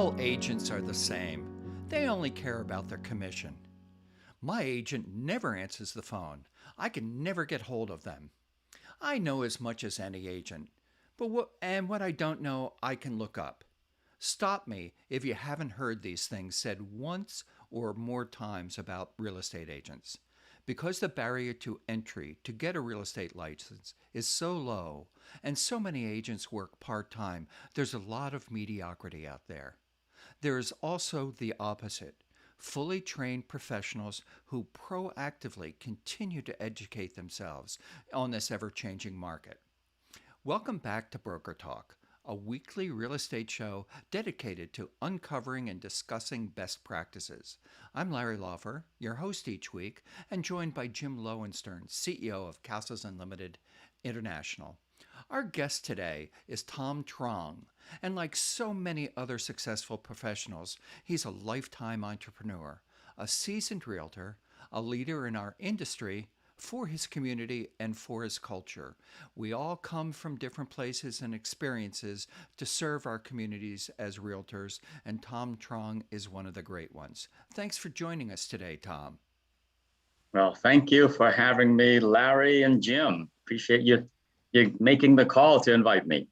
All agents are the same. They only care about their commission. My agent never answers the phone. I can never get hold of them. I know as much as any agent, but what I don't know, I can look up. Stop me if you haven't heard these things said once or more times about real estate agents. Because the barrier to entry to get a real estate license is so low and so many agents work part time, there's a lot of mediocrity out there. There is also the opposite, fully trained professionals who proactively continue to educate themselves on this ever changing market. Welcome back to Broker Talk, a weekly real estate show dedicated to uncovering and discussing best practices. I'm Larry Lawfer, your host each week, and joined by Jim Lowenstern, CEO of Castles Unlimited International. Our guest today is Tom Truong, and like so many other successful professionals, he's a lifetime entrepreneur, a seasoned realtor, a leader in our industry, for his community and for his culture. We all come from different places and experiences to serve our communities as realtors, and Tom Truong is one of the great ones. Thanks for joining us today, Tom. Well, thank you for having me, Larry and Jim. Appreciate you making the call to invite me.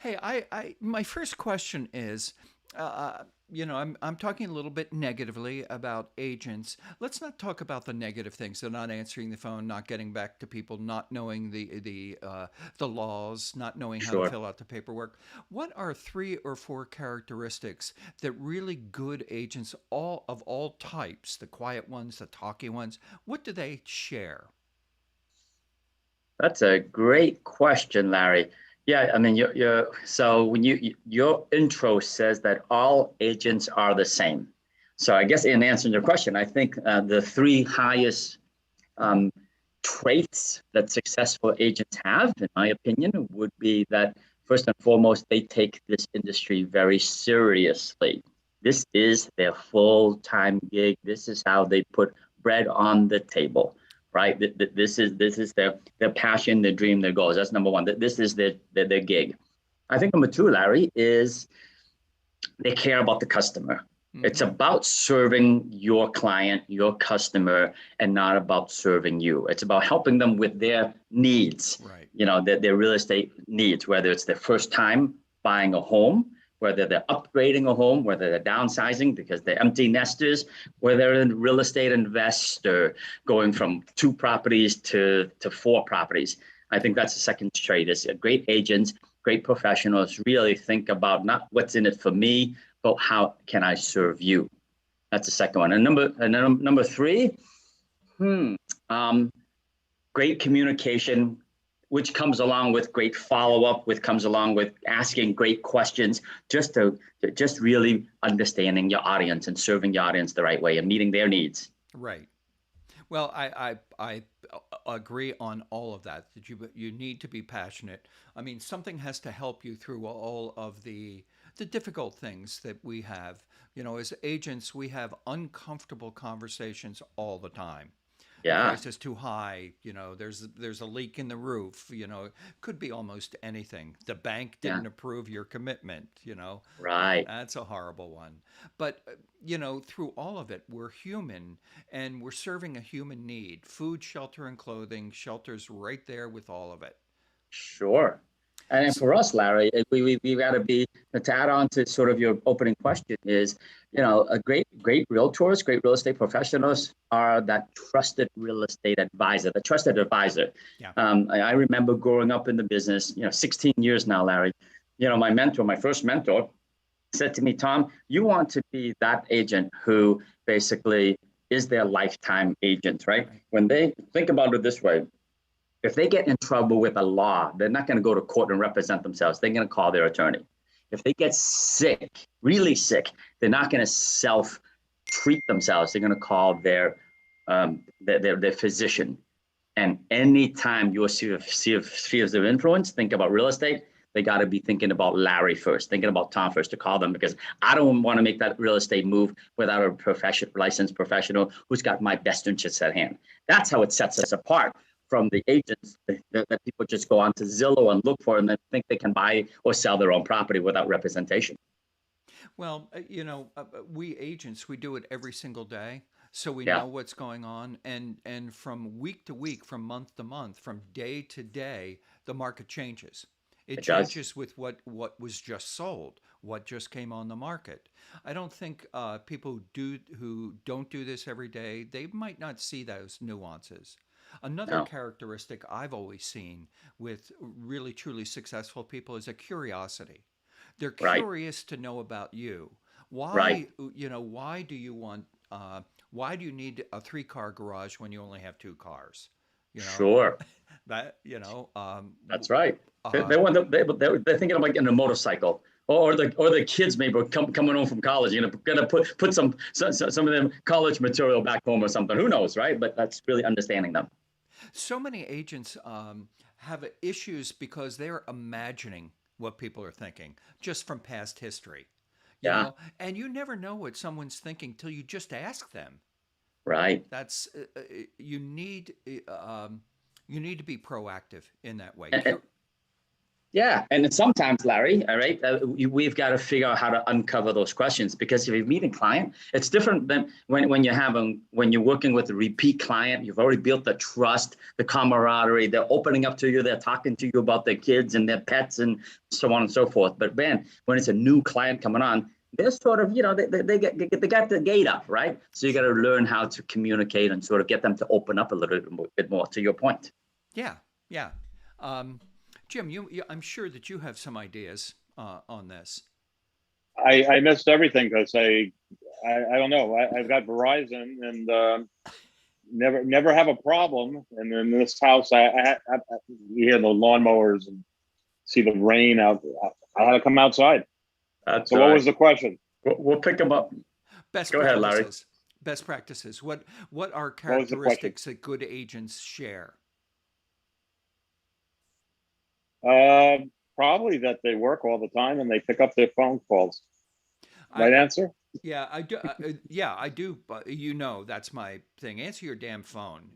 Hey, my first question is, I'm talking a little bit negatively about agents. Let's not talk about the negative things. They're not answering the phone, not getting back to people, not knowing the laws, not knowing how to Sure. fill out the paperwork. What are 3 or 4 characteristics that really good agents, all types, the quiet ones, the talky ones, what do they share? That's a great question, Larry. Yeah, I mean, so when your intro says that all agents are the same. So I guess in answering your question, I think the 3 highest um, traits that successful agents have, in my opinion, would be that first and foremost, they take this industry very seriously. This is their full-time gig. This is how they put bread on the table, right? This is their passion, their dream, their goals. That's number one. This is their gig. I think number 2, Larry, is they care about the customer. It's Mm-hmm. about serving your client, your customer, and not about serving you. It's about helping them with their needs, Right. their real estate needs, whether it's their first time buying a home, whether they're upgrading a home, whether they're downsizing because they're empty nesters, whether they're a real estate investor going from 2 properties to 4 properties. I think that's the second trait is great agents, great professionals really think about not what's in it for me, but how can I serve you? That's the second one. And number 3, great communication, which comes along with great follow-up, which comes along with asking great questions, just really understanding your audience and serving your audience the right way and meeting their needs. Right. Well, I agree on all of that. That you need to be passionate. I mean, something has to help you through all of the difficult things that we have. As agents, we have uncomfortable conversations all the time. The Yeah, price is too high. There's a leak in the roof. It could be almost anything. The bank yeah, didn't approve your commitment. right. That's a horrible one. But through all of it, we're human and we're serving a human need. Food, shelter, and clothing. Shelter's right there with all of it. Sure. And then S for us, Larry, we got to be to add on to sort of your opening question is, a great realtors, great real estate professionals are that trusted real estate advisor, the trusted advisor. yeah. I remember growing up in the business, 16 years now, Larry. My first mentor, said to me, Tom, you want to be that agent who basically is their lifetime agent, right? Right. When they think about it this way, if they get in trouble with a law, they're not going to go to court and represent themselves. They're going to call their attorney. If they get sick, really sick, they're not going to self-treat themselves. They're going to call their physician. And anytime you're spheres of influence, think about real estate, they got to be thinking about Larry first, thinking about Tom first to call them because I don't want to make that real estate move without a licensed professional who's got my best interests at hand. That's how it sets us apart from the agents that people just go on to Zillow and look for and then think they can buy or sell their own property without representation. Well, we agents, we do it every single day. So we Yeah, know what's going on, and from week to week, from month to month, from day to day, the market changes. It it does. changes with what was just sold, what just came on the market. I don't think people who don't do this every day, they might not see those nuances. Another No, characteristic I've always seen with really truly successful people is a curiosity. They're right, curious to know about you. right. Why do you want, why do you need a three-car garage when you only have two cars? You know, Sure. that, you know, That's right. They uh, want they're thinking of like in a motorcycle, or the kids maybe coming home from college. Gonna put some of them college material back home or something. Who knows, right? But that's really understanding them. so many agents have issues because they're imagining what people are thinking just from past history, Yeah, and you never know what someone's thinking till you just ask them. right. That's you need you need to be proactive in that way. And, yeah, and then sometimes, Larry, all right, we've got to figure out how to uncover those questions because if you meet a client, it's different than when you're working with a repeat client. You've already built the trust, the camaraderie. They're opening up to you. They're talking to you about their kids and their pets and so on and so forth. But man, when it's a new client coming on, they're sort of, they got the gate up, right? So you got to Sure. learn how to communicate and sort of get them to open up a little bit more. To your point. Yeah, yeah. Um, Jim, I'm sure that you have some ideas on this. I missed everything because I don't know. I've got Verizon and never have a problem. And in this house, you hear the lawnmowers and see the rain out. I had to come outside. That's So all what right. was the question? We'll pick them up. Best Go ahead, Larry. practices. Best practices. What are What was the question? characteristics that good agents share? Uh, Probably that they work all the time and they pick up their phone calls. Right I answer? Yeah, I do. Yeah, I do. But that's my thing. Answer your damn phone.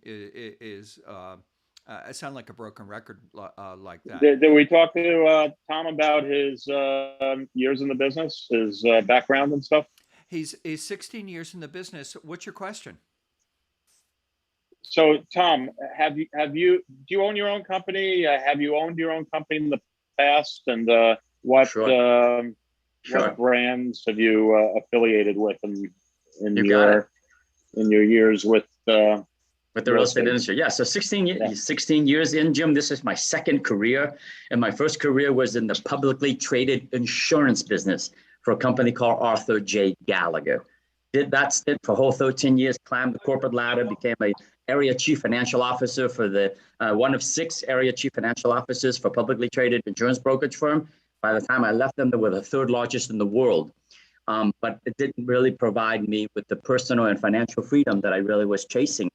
I sound like a broken record like that. Did we talk to Tom about his years in the business, his background and stuff? He's 16 years in the business. What's your question? So, Tom, do you own your own company? Have you owned your own company in the past? And Sure, what sure. brands have you affiliated with in You got it. your years with With the real real estate estate? industry. Yeah. So Yeah. 16 years in, Jim, this is my second career. And my first career was in the publicly traded insurance business for a company called Arthur J. Gallagher. Did that stint for a whole 13 years, climbed the corporate ladder, became a area chief financial officer for the one of six area chief financial officers for publicly traded insurance brokerage firm. By the time I left them, they were the third largest in the world. But it didn't really provide me with the personal and financial freedom that I really was chasing,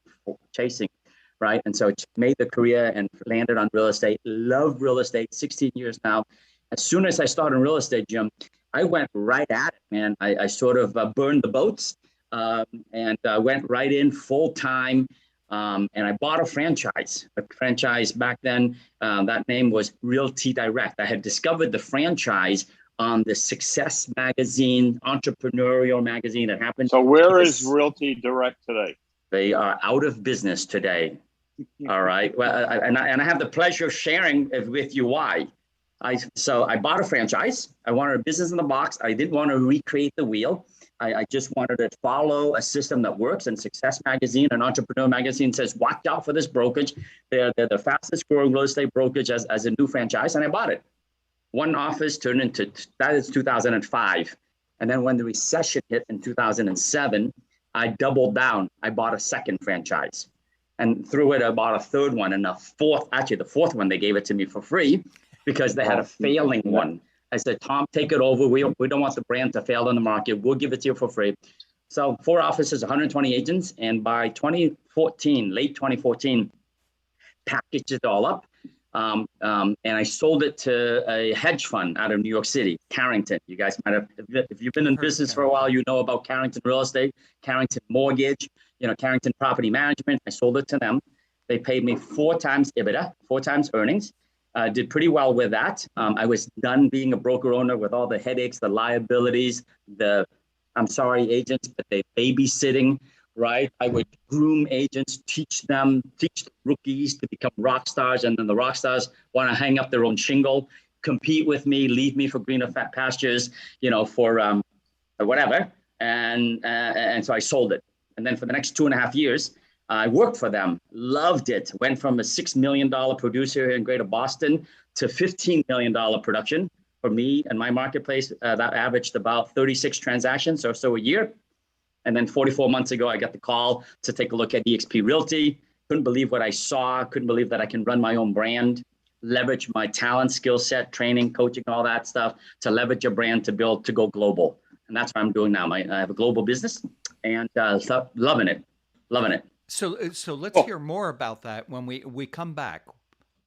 right? And so I made the career and landed on real estate. Love real estate. 16 years now. As soon as I started in real estate, Jim, I went right at it, man. I sort of burned the boats and went right in full time. And I bought a franchise. A franchise back then, that name was Realty Direct. I had discovered the franchise on the Success magazine, entrepreneurial magazine that happened So, to where is this. Realty Direct today? They are out of business today. All right. Well, and I have the pleasure of sharing with you why. So I bought a franchise. I wanted a business in the box. I didn't want to recreate the wheel. I just wanted to follow a system that works. And Success Magazine, an entrepreneur magazine, says, watch out for this brokerage. They're the fastest growing real estate brokerage as a new franchise. And I bought it. One office turned into, that is 2005. And then when the recession hit in 2007, I doubled down. I bought a second franchise. And through it, I bought a third one and the fourth one, they gave it to me for free because they had a Oh, failing one. I said, Tom, take it over. We don't want the brand to fail in the market. We'll give it to you for free. So 4 offices, 120 agents. And by 2014, late 2014, packaged it all up. And I sold it to a hedge fund out of New York City, Carrington. You guys might have, if you've been in Heard of business for a while, Carrington? you know about Carrington Real Estate, Carrington Mortgage, Carrington Property Management. I sold it to them. They paid me 4 times EBITDA, 4 times earnings. Did pretty well with that. I was done being a broker owner with all the headaches, the liabilities, I'm sorry, agents, but they babysitting, right? I would groom agents, teach the rookies to become rock stars, and then the rock stars want to hang up their own shingle, compete with me, leave me for greener fat pastures, for whatever. And so I sold it. And then for the next 2.5 years, I worked for them, loved it, went from a $6 million producer here in Greater Boston to $15 million production for me and my marketplace. That averaged about 36 transactions or so a year. And then 44 months ago, I got the call to take a look at eXp Realty. Couldn't believe what I saw. Couldn't believe that I can run my own brand, leverage my talent, skill set, training, coaching, all that stuff to leverage a brand to build, to go global. And that's what I'm doing now. I have a global business and loving it. So let's hear more about that when we come back.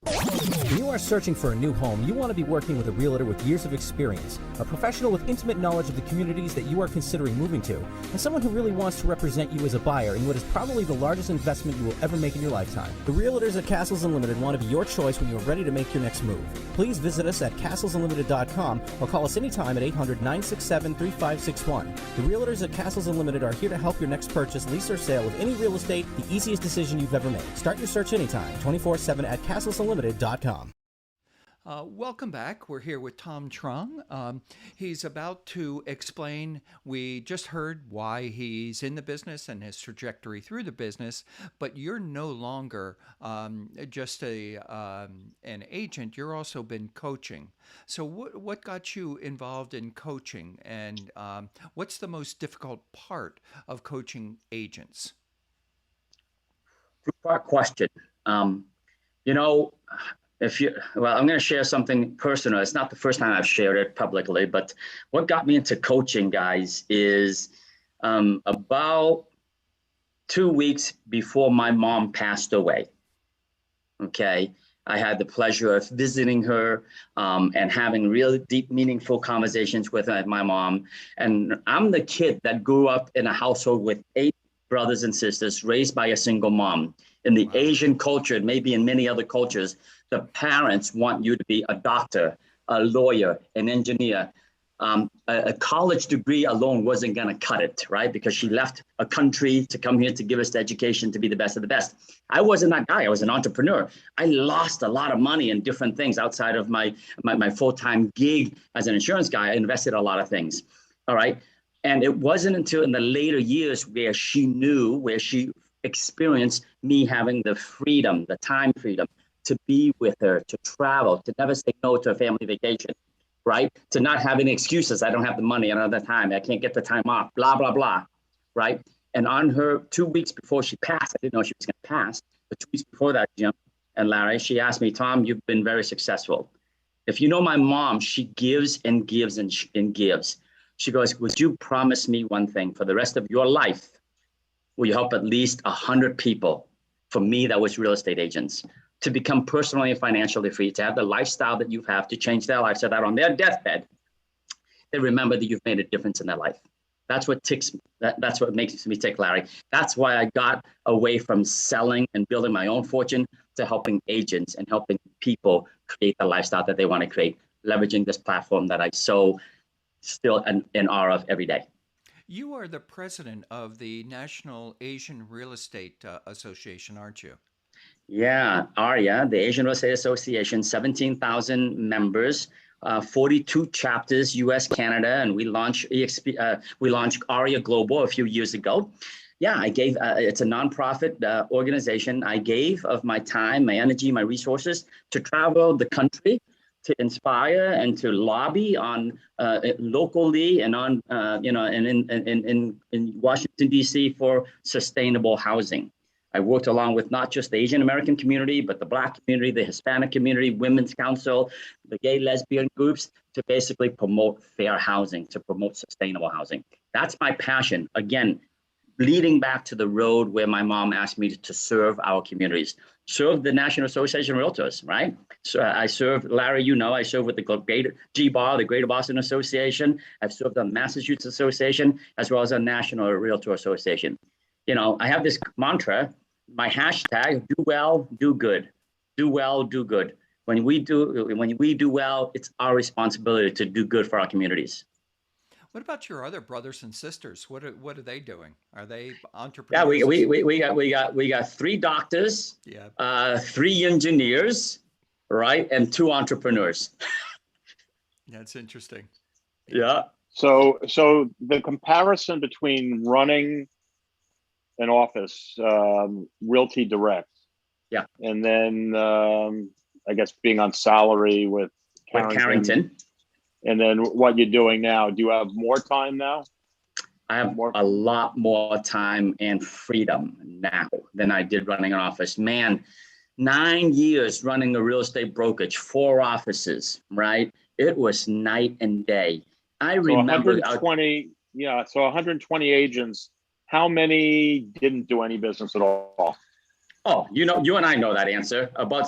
When you are searching for a new home, you want to be working with a realtor with years of experience, a professional with intimate knowledge of the communities that you are considering moving to, and someone who really wants to represent you as a buyer in what is probably the largest investment you will ever make in your lifetime. The realtors at Castles Unlimited want to be your choice when you are ready to make your next move. Please visit us at castlesunlimited.com or call us anytime at 800-967-3561. The realtors at Castles Unlimited are here to help your next purchase, lease, or sale of any real estate the easiest decision you've ever made. Start your search anytime, 24/7 at castlesunlimited.com. Welcome back. We're here with Tom Truong. He's about to explain, we just heard why he's in the business and his trajectory through the business, but you're no longer just an agent. You're also been coaching. So what got you involved in coaching, and what's the most difficult part of coaching agents? Two-part question. I'm going to share something personal. It's not the first time I've shared it publicly, but what got me into coaching, guys, is about 2 weeks before my mom passed away. Okay. I had the pleasure of visiting her and having really deep, meaningful conversations with my mom. And I'm the kid that grew up in a household with 8 brothers and sisters raised by a single mom. In the Asian culture, maybe in many other cultures, the parents want you to be a doctor, a lawyer, an engineer. A college degree alone wasn't going to cut it, right? Because she left a country to come here to give us the education to be the best of the best. I wasn't that guy. I was an entrepreneur. I lost a lot of money in different things outside of my full-time gig as an insurance guy. I invested a lot of things, all right? And it wasn't until in the later years where she experienced me having the freedom, the time freedom to be with her, to travel, to never say no to a family vacation, right? To not have any excuses. I don't have the money, I don't have the time, I can't get the time off, blah, blah, blah, right? And on her 2 weeks before she passed, I didn't know she was going to pass, but 2 weeks before that, Jim and Larry, she asked me, Tom, you've been very successful. If you know my mom, she gives and gives and gives. She goes, would you promise me one thing for the rest of your life? Will you help at least 100 people? For me, that was real estate agents, to become personally and financially free, to have the lifestyle that you have, to change their life so that on their deathbed, they remember that you've made a difference in their life. That's what that's what makes me tick, Larry. That's why I got away from selling and building my own fortune to helping agents and helping people create the lifestyle that they want to create, leveraging this platform that I so still in awe of every day. You are the president of the National Asian Real Estate Association, aren't you? Yeah, ARIA, the Asian Real Estate Association, 17,000 members, 42 chapters, US, Canada, and we launched ARIA Global a few years ago. Yeah, I gave, it's a nonprofit organization. I gave of my time, my energy, my resources to travel the country, to inspire and to lobby on locally and on in Washington D.C. for sustainable housing. I worked along with not just the Asian American community, but the Black community, the Hispanic community, Women's Council, the gay lesbian groups, to basically promote fair housing, to promote sustainable housing. That's my passion. Again, leading back to the road where my mom asked me to serve our communities, serve the National Association of Realtors, right? So I serve, Larry, I serve with the Greater GBAR, the Greater Boston Association. I've served on the Massachusetts Association, as well as the National Realtor Association. I have this mantra, my hashtag, do well, do good. Do well, do good. When we do well, it's our responsibility to do good for our communities. What about your other brothers and sisters? What are they doing? Are they Yeah, entrepreneurs? we got 3 doctors, Yeah, 3 engineers, right, and 2 entrepreneurs. that's interesting. Yeah. Yeah. So the comparison between running an office, Realty Direct, Yeah. and then I guess being on salary with With Carrington, and then what you're doing now. Do you have more time now? I have a lot more time and freedom now than I did running an office. Man, 9 years running a real estate brokerage, 4 offices, right? It was night and day. I So remember 120, yeah. So 120 agents. How many didn't do any business at all? Oh, you and I know that answer. About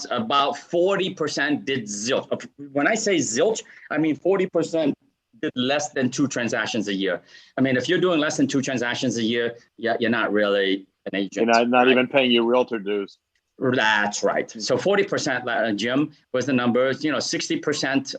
40% did zilch. When I say zilch, I mean 40% did less than 2 transactions a year. I mean, if you're doing less than 2 transactions a year, yeah, you're not really an agent. You're not right? even paying your realtor dues. That's right. So 40%, Jim, was the number. 60%.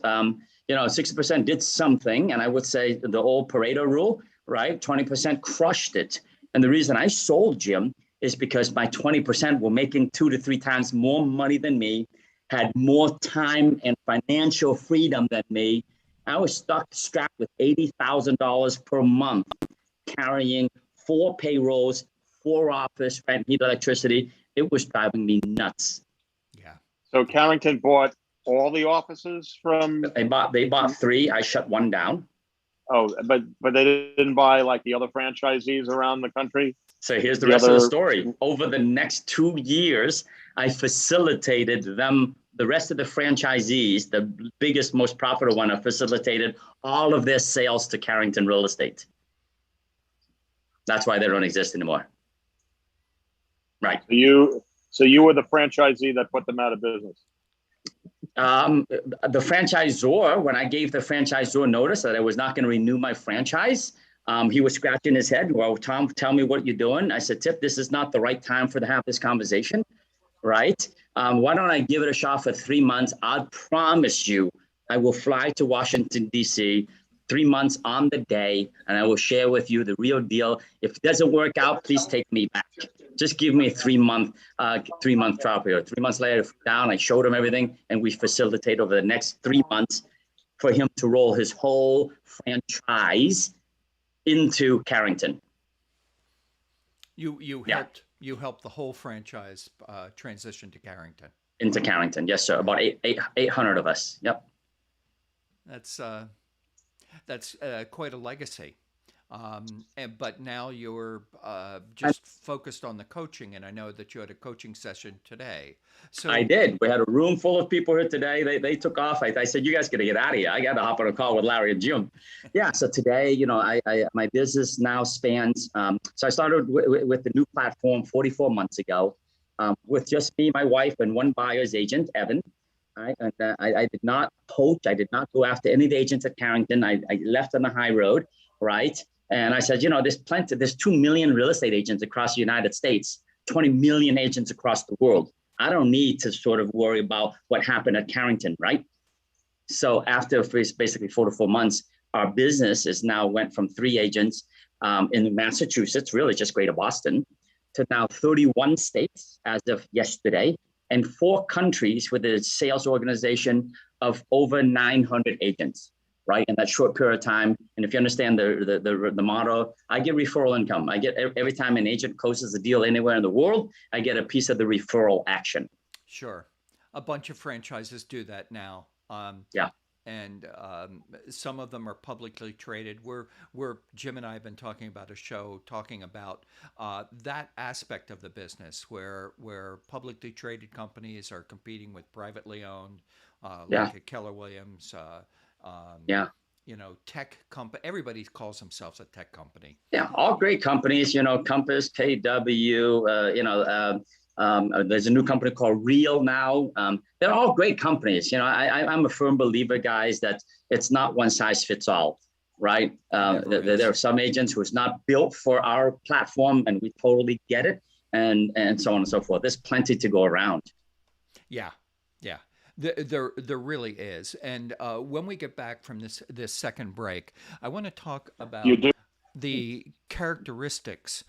60% did something, and I would say the old Pareto rule, right? 20% crushed it. And the reason I sold, Jim, is because my 20% were making 2 to 3 times more money than me, had more time and financial freedom than me. I was strapped with $80,000 per month, carrying 4 payrolls, 4 office, rent, heat, electricity. It was driving me nuts. Yeah. So Carrington bought all the offices from. They bought 3. I shut 1 down. Oh, but they didn't buy like the other franchisees around the country. So here's the rest of the story. Over the next 2 years, I facilitated them, the rest of the franchisees, the biggest, most profitable one, I facilitated all of their sales to Carrington Real Estate. That's why they don't exist anymore. Right. So you were the franchisee that put them out of business. The franchisor, when I gave the franchisor notice that I was not going to renew my franchise, he was scratching his head. Well, Tom, tell me what you're doing. I said, Tip, this is not the right time to have this conversation, right? Why don't I give it a shot for 3 months? I promise you, I will fly to Washington, D.C., 3 months on the day, and I will share with you the real deal. If it doesn't work out, please take me back. Just give me a 3-month trial period. 3 months later, I showed him everything, and we facilitate over the next 3 months for him to roll his whole franchise into Carrington. You helped the whole franchise transition to Carrington. Into Carrington, yes, sir. About 800 of us. Yep. That's quite a legacy. But now you're just focused on the coaching, and I know that you had a coaching session today. So I did. We had a room full of people here today. They took off. I said, "You guys got to get out of here. I got to hop on a call with Larry and Jim." Yeah. So today, my business now spans. So I started with the new platform 44 months ago, with just me, my wife, and 1 buyer's agent, Evan. Right. And I did not poach. I did not go after any of the agents at Carrington. I left on the high road. Right. And I said, there's 2 million real estate agents across the United States, 20 million agents across the world. I don't need to sort of worry about what happened at Carrington, right? So after basically 4 to 4 months, our business is now went from 3 agents in Massachusetts, really just Greater Boston, to now 31 states as of yesterday, and 4 countries with a sales organization of over 900 agents. Right, in that short period of time. And if you understand the model, I get referral income. I get every time an agent closes a deal anywhere in the world, I get a piece of the referral action. Sure, a bunch of franchises do that now. Yeah, and some of them are publicly traded. We're Jim and I have been talking about a show talking about that aspect of the business where publicly traded companies are competing with privately owned, like a Keller Williams. Tech company. Everybody calls themselves a tech company. Yeah, all great companies. Compass, KW. There's a new company called Real now. They're all great companies. I'm a firm believer, guys, that it's not one size fits all. Right? There are some agents who is not built for our platform, and we totally get it, and so on and so forth. There's plenty to go around. Yeah. There really is. And when we get back from this second break, I want to talk You about do. the characteristics.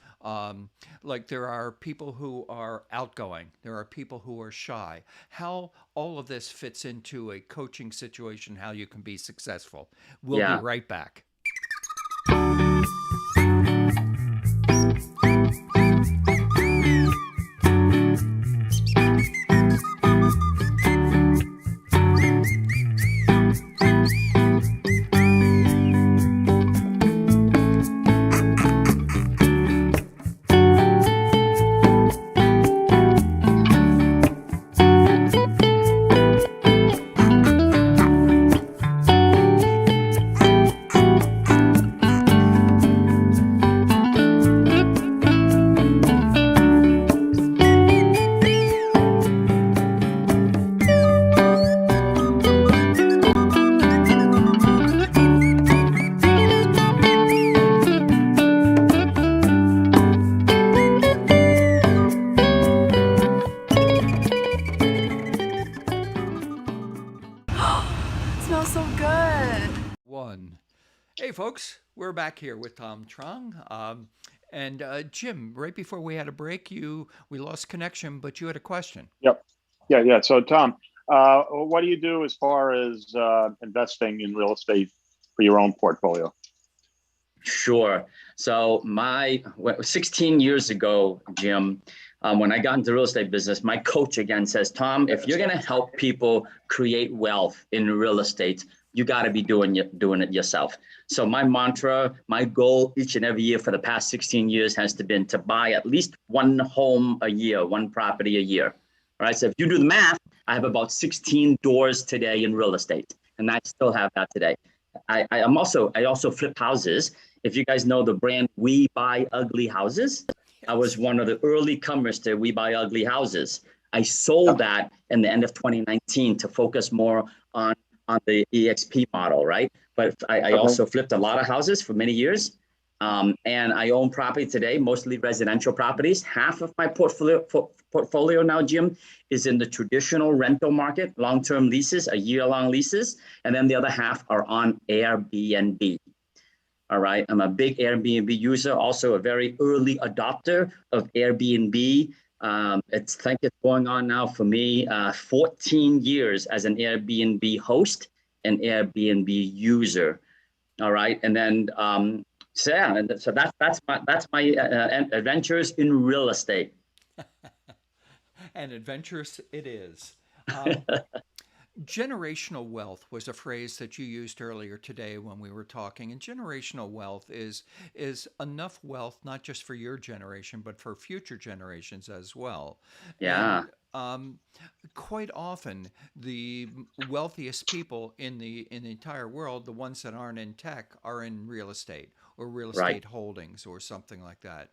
Like there are people who are outgoing, there are people who are shy. How all of this fits into a coaching situation, how you can be successful. We'll be Yeah. right back. Smells so good. One. Hey, folks, we're back here with Tom Truong. And Jim, right before we had a break, we lost connection, but you had a question. Yep. Yeah. So, Tom, what do you do as far as investing in real estate for your own portfolio? Sure. So 16 years ago, Jim, when I got into the real estate business, my coach again says, Tom, if you're going to help people create wealth in real estate, you got to be doing it yourself. So my mantra, my goal each and every year for the past 16 years has been to buy at least one home a year, one property a year. All right. So if you do the math, I have about 16 doors today in real estate, and I still have that today. I also flip houses. If you guys know the brand We Buy Ugly Houses, I was one of the early comers to We Buy Ugly Houses. I sold that in the end of 2019 to focus more on the EXP model, right? But I also flipped a lot of houses for many years. And I own property today, mostly residential properties. Half of my portfolio now, Jim, is in the traditional rental market, long-term leases, a year-long leases. And then the other half are on Airbnb. All right. I'm a big Airbnb user, also a very early adopter of Airbnb. I think it's going on now for me 14 years as an Airbnb host and Airbnb user. All right. And then, so that's my adventures in real estate. And adventurous it is. Generational wealth was a phrase that you used earlier today when we were talking, and generational wealth is enough wealth not just for your generation but for future generations as well. Yeah. And quite often, the wealthiest people in the entire world, the ones that aren't in tech, are in real estate or real Right. estate holdings or something like that.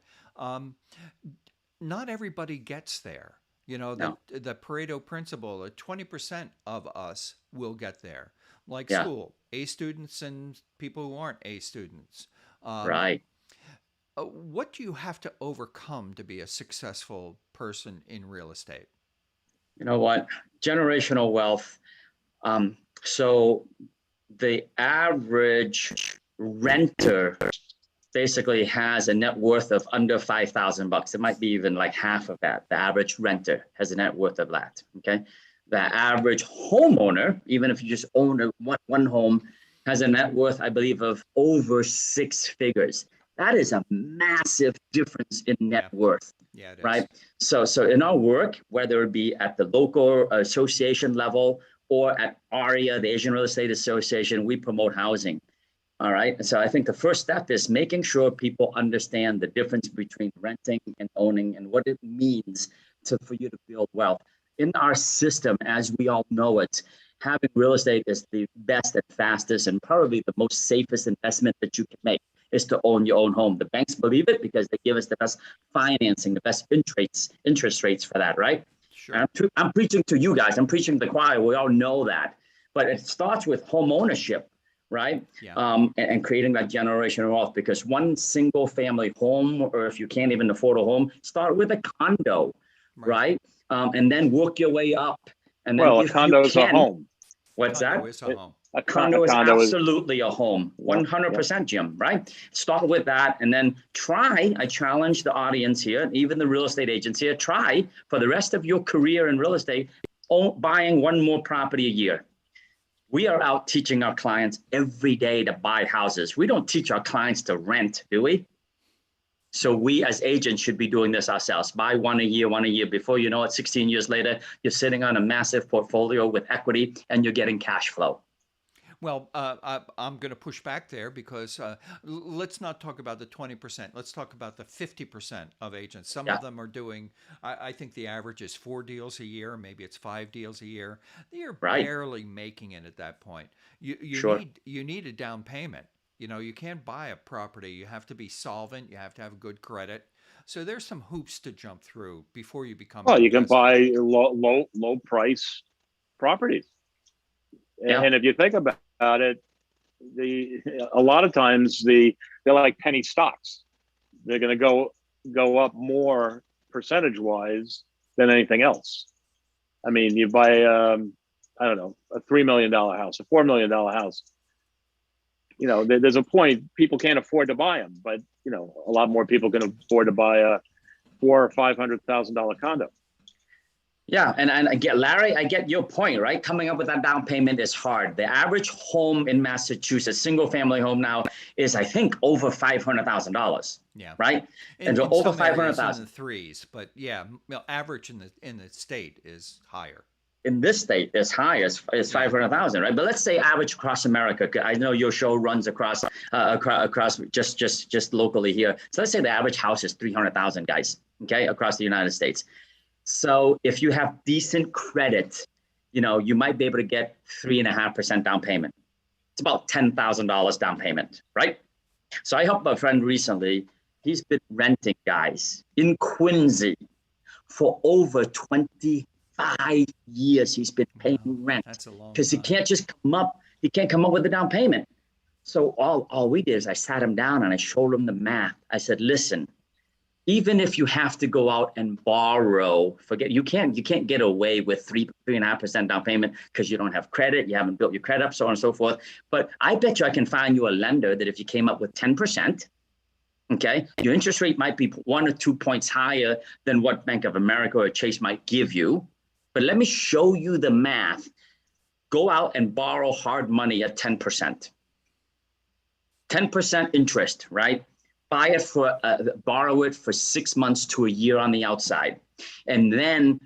Not everybody gets there. You know, No. the Pareto principle, 20% of us will get there. Like Yeah. school, A students and people who aren't A students. Right. What do you have to overcome to be a successful person in real estate? You know what? Generational wealth. So the average renter basically has a net worth of under $5,000. It might be even like half of that. The average renter has a net worth of that. Okay. The average homeowner, even if you just own one home, has a net worth, I believe, of over 6 figures. That is a massive difference in net worth. Yeah, it is. Right. So in our work, whether it be at the local association level or at ARIA, the Asian Real Estate Association, we promote housing. All right. So I think the first step is making sure people understand the difference between renting and owning and what it means for you to build wealth. In our system, as we all know it, having real estate is the best and fastest and probably the most safest investment that you can make is to own your own home. The banks believe it because they give us the best financing, the best interest rates for that, right? Sure. I'm preaching to you guys. I'm preaching to the choir. We all know that. But it starts with home ownership, right? Yeah. And creating that generational wealth, because one single family home, or if you can't even afford a home, start with a condo, right? And then work your way up And then Well, a if you condo is a can, home. what's Condo that? is a home. A Condo is condo is, absolutely a home, yeah, 100%, Jim, right? Start with that and then I challenge the audience here, even the real estate agents here, try for the rest of your career in real estate, buying one more property a year. We are out teaching our clients every day to buy houses. We don't teach our clients to rent, do we? So we as agents should be doing this ourselves. Buy one a year. Before you know it, 16 years later, you're sitting on a massive portfolio with equity and you're getting cash flow. Well, I'm going to push back there because let's not talk about the 20%. Let's talk about the 50% of agents. Some Yeah, of them are doing, I think the average is 4 deals a year, maybe it's 5 deals a year. You're right. barely making it at that point. Sure. You need a down payment. You know, you can't buy a property. You have to be solvent. You have to have good credit. So there's some hoops to jump through before you become an well, you can investor. buy low price properties. Yeah. And if you think about it, a lot of times they're like penny stocks. They're going to go up more percentage wise than anything else. I mean, you buy I don't know, a $3 million house, a $4 million house. You know, there's a point people can't afford to buy them, but you know, a lot more people can afford to buy a $400,000 or $500,000 condo. Yeah, and I get Larry, I get your point, right? Coming up with that down payment is hard. The average home in Massachusetts, single family home now, is I think over $500,000, Yeah. right? And so In over some areas in 500,000 the threes, but yeah, well, average in the state is higher. in this state is high as Yeah. 500,000, right? But let's say average across America. I know your show runs across just locally here. So let's say the average house is 300,000, guys, okay, across the United States. So if you have decent credit, you know, you might be able to get 3.5% down payment. It's about $10,000 down payment, right? So I helped a friend recently. He's been renting, guys, in Quincy for over 25 years. He's been paying Wow, rent that's a long because time. he can't come up with a down payment. So all we did is I sat him down and I showed him the math. I said, listen, even if you have to go out and borrow, you can't get away with 3.5% down payment because you don't have credit, you haven't built your credit up, so on and so forth. But I bet you I can find you a lender that if you came up with 10%, okay, your interest rate might be 1 or 2 points higher than what Bank of America or Chase might give you. But let me show you the math. Go out and borrow hard money at 10%. 10% interest, right? Borrow it for 6 months to a year on the outside, and then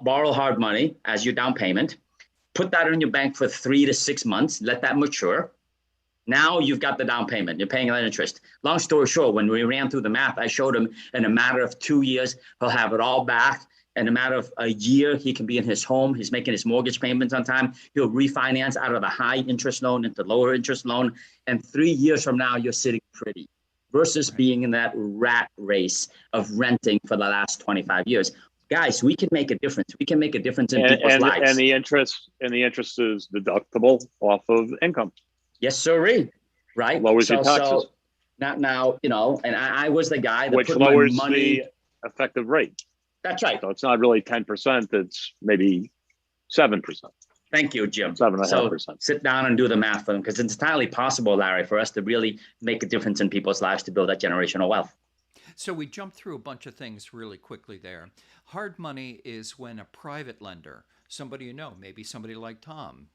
borrow hard money as your down payment. Put that in your bank for 3 to 6 months. Let that mature. Now you've got the down payment. You're paying that interest. Long story short, when we ran through the math, I showed him in a matter of 2 years, he'll have it all back. In a matter of a year, he can be in his home. He's making his mortgage payments on time. He'll refinance out of the high interest loan into lower interest loan. And 3 years from now, you're sitting pretty versus Right. being in that rat race of renting for the last 25 years. Guys, we can make a difference. We can make a difference in people's lives. And the interest is deductible off of income. Yes, sirree. Right. Lowers your taxes. So now, you know, and I was the guy that Which put my lowers money. the effective rate. That's right. So it's not really 10%, it's maybe 7%, Thank you, Jim. 7.5%. So sit down and do the math for them because it's entirely possible, Larry, for us to really make a difference in people's lives to build that generational wealth. So we jumped through a bunch of things really quickly there. Hard money is when a private lender, somebody you know, maybe somebody like Tom,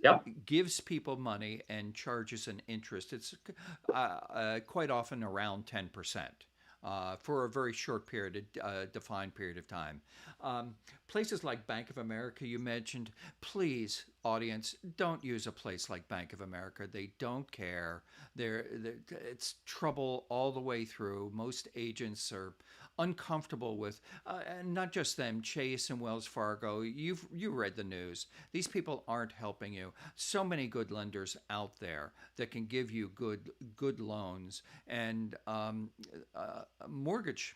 Yep. gives people money and charges an interest. It's quite often around 10%. For a very short period, defined period of time. Places like Bank of America, you mentioned, please, audience, don't use a place like Bank of America. They don't care. It's trouble all the way through. Most agents are uncomfortable with, and not just them, Chase and Wells Fargo. You read the news. These people aren't helping you. So many good lenders out there that can give you good loans, and mortgage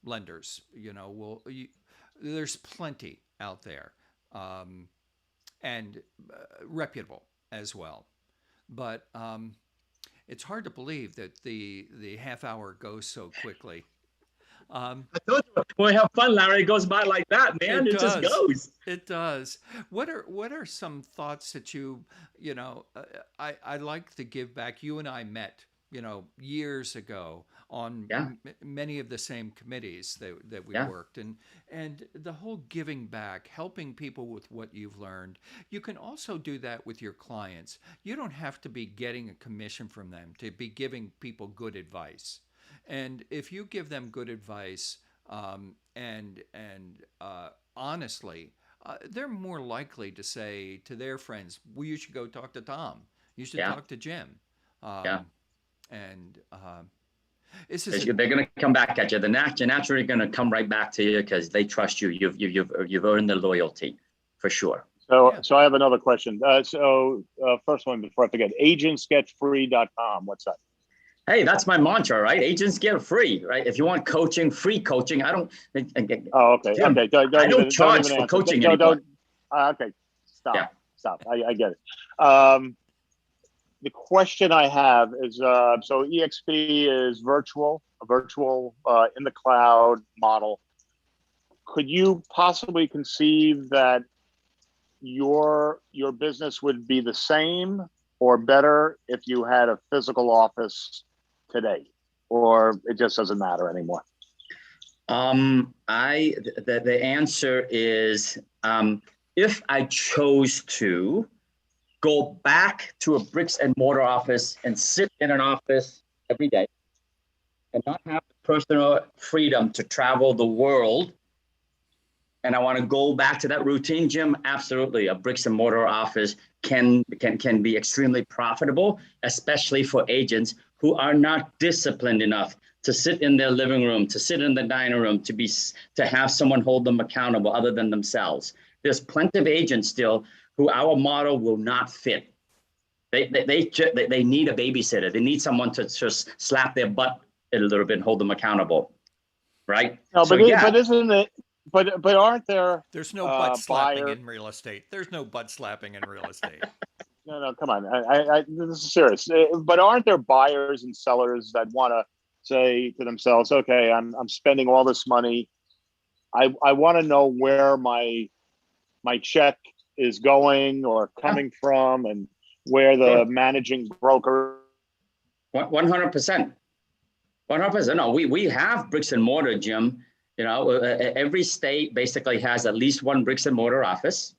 lenders. You know, there's plenty out there, and reputable as well. But it's hard to believe that the half hour goes so quickly. I told you, we have fun, Larry. It goes by like that, man. It It just does. goes. It does. What are some thoughts that you know, I like to give back. You and I met, years ago on Yeah, many of the same committees that we yeah, worked, and the whole giving back, helping people with what you've learned. You can also do that with your clients. You don't have to be getting a commission from them to be giving people good advice. And if you give them good advice, and honestly, they're more likely to say to their friends, "Well, you should go talk to Tom. You should yeah, talk to Jim." yeah. Um, and this is a They're going to come back at you. They're naturally going to come right back to you because they trust you. You've earned their loyalty for sure. So, yeah. so I have another question. First one before I forget, agentsgetfree.com. What's that? Hey, that's my mantra, right? Agents get free, right? If you want coaching, free coaching. I don't, Oh, okay. Jim, Okay. I don't Don't charge even for answer. coaching Don't. anymore. Okay. Stop. Yeah. Stop. I get it. The question I have is, so EXP is a virtual in the cloud model. Could you possibly conceive that your business would be the same or better if you had a physical office today, or it just doesn't matter anymore? The answer is, if I chose to go back to a bricks and mortar office and sit in an office every day and not have the personal freedom to travel the world, and I want to go back to that routine, Jim, absolutely. A bricks and mortar office can be extremely profitable, especially for agents who are not disciplined enough to sit in their living room, to sit in the dining room, to have someone hold them accountable other than themselves. There's plenty of agents still who our model will not fit. They need a babysitter. They need someone to just slap their butt a little bit and hold them accountable, right? No, So but isn't it? But aren't there There's no butt slapping buyer? in real estate. There's no butt slapping in real estate. No, come on. This is serious. But aren't there buyers and sellers that want to say to themselves, "Okay, I'm spending all this money. I want to know where my check is going or coming from, and where the managing broker." 100%. 100%. No, we have bricks and mortar, Jim. Every state basically has at least one bricks and mortar office.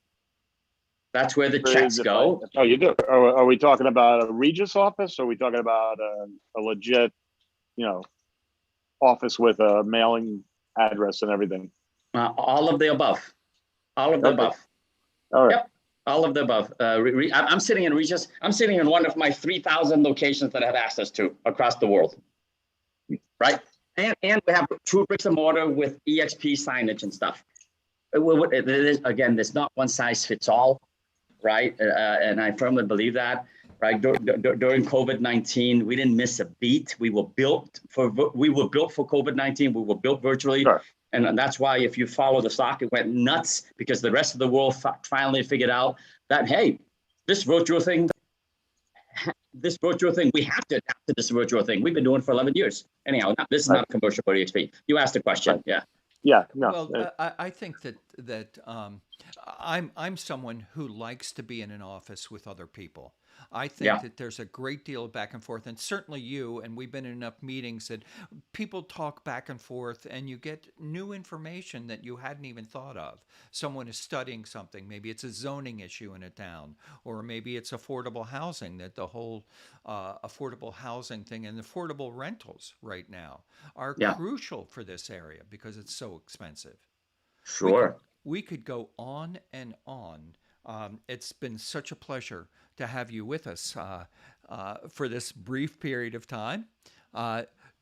That's where the checks go. Oh, you do? Are we talking about a Regis office? Or are we talking about a legit, office with a mailing address and everything? All of the above. All of the above. All right. Yep. All of the above. I'm sitting in Regis. I'm sitting in one of my 3,000 locations that I have access to across the world. Right. And we have true bricks and mortar with EXP signage and stuff. Again, there's not one size fits all, right? And I firmly believe that, right? During COVID-19, we didn't miss a beat. We were built for COVID-19. We were built virtually. Sure. And that's why if you follow the stock, it went nuts because the rest of the world finally figured out that, hey, this virtual thing, we have to adapt to this virtual thing. We've been doing it for 11 years. Anyhow, this is not a commercial for EXP. You asked a question. Right. Yeah. Yeah. No. Well, I think that I'm someone who likes to be in an office with other people. I think that there's a great deal of back and forth, and certainly we've been in enough meetings that people talk back and forth, and you get new information that you hadn't even thought of. Someone is studying something. Maybe it's a zoning issue in a town, or maybe it's affordable housing, that the whole affordable housing thing and affordable rentals right now are crucial for this area because it's so expensive. Sure. We could go on and on. It's been such a pleasure to have you with us for this brief period of time.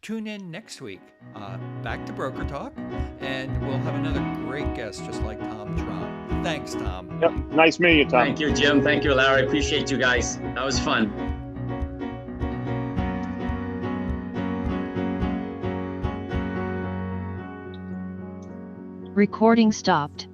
Tune in next week, back to Broker Talk, and we'll have another great guest just like Tom Truong. Thanks, Tom. Yep. Nice meeting you, Tom. Thank you, Jim. Thank you, Larry. Appreciate you guys. That was fun. Recording stopped.